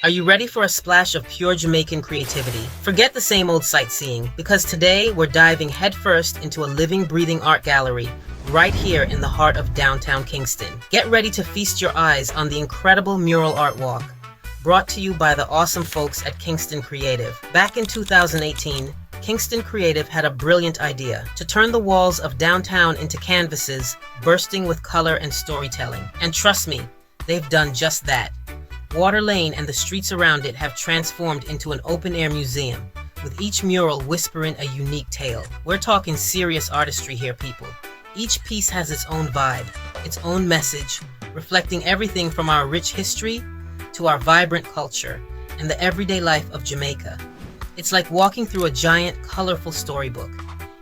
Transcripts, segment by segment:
Are you ready for a splash of pure Jamaican creativity? Forget the same old sightseeing, because today we're diving headfirst into a living, breathing art gallery right here in the heart of downtown Kingston. Get ready to feast your eyes on the incredible mural art walk, brought to you by the awesome folks at Kingston Creative. Back in 2018, Kingston Creative had a brilliant idea to turn the walls of downtown into canvases bursting with color and storytelling. And trust me, they've done just that. Water Lane and the streets around it have transformed into an open-air museum, with each mural whispering a unique tale. We're talking serious artistry here, people. Each piece has its own vibe, its own message, reflecting everything from our rich history to our vibrant culture and the everyday life of Jamaica. It's like walking through a giant, colorful storybook.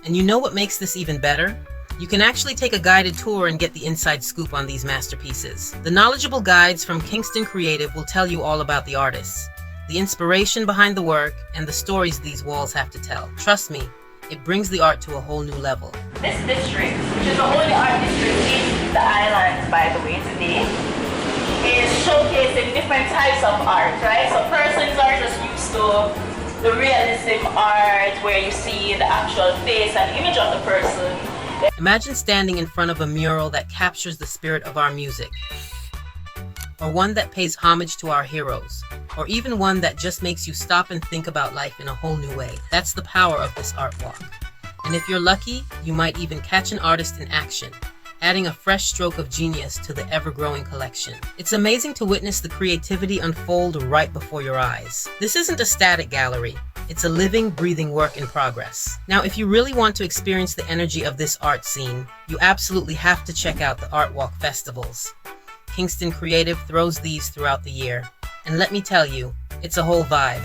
And you know what makes this even better? You can actually take a guided tour and get the inside scoop on these masterpieces. The knowledgeable guides from Kingston Creative will tell you all about the artists, the inspiration behind the work, and the stories these walls have to tell. Trust me, it brings the art to a whole new level. This district, which is the only art district in the islands, by the way, today, is showcasing different types of art, right? So persons are just used to the realism art, where you see the actual face and image of the person. Imagine standing in front of a mural that captures the spirit of our music, or one that pays homage to our heroes, or even one that just makes you stop and think about life in a whole new way. That's the power of this art walk. And if you're lucky, you might even catch an artist in action, adding a fresh stroke of genius to the ever-growing collection. It's amazing to witness the creativity unfold right before your eyes. This isn't a static gallery. It's a living, breathing work in progress. Now, if you really want to experience the energy of this art scene, you absolutely have to check out the Art Walk festivals. Kingston Creative throws these throughout the year. And let me tell you, it's a whole vibe.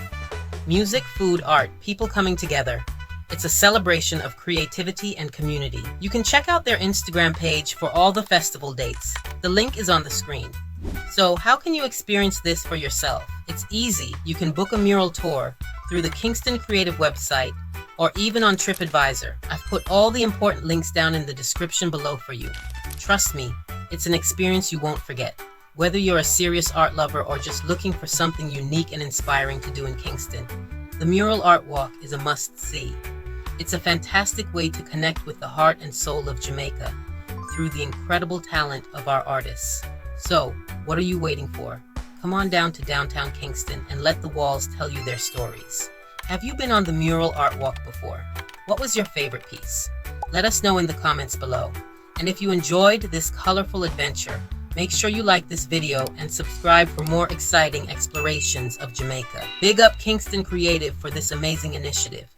Music, food, art, people coming together. It's a celebration of creativity and community. You can check out their Instagram page for all the festival dates. The link is on the screen. So how can you experience this for yourself? It's easy. You can book a mural tour through the Kingston Creative website or even on TripAdvisor. I've put all the important links down in the description below for you. Trust me, it's an experience you won't forget. Whether you're a serious art lover or just looking for something unique and inspiring to do in Kingston, the Mural Art Walk is a must-see. It's a fantastic way to connect with the heart and soul of Jamaica through the incredible talent of our artists. So, what are you waiting for? Come on down to downtown Kingston and let the walls tell you their stories. Have you been on the Mural Art Walk before? What was your favorite piece? Let us know in the comments below. And if you enjoyed this colorful adventure, make sure you like this video and subscribe for more exciting explorations of Jamaica. Big up Kingston Creative for this amazing initiative.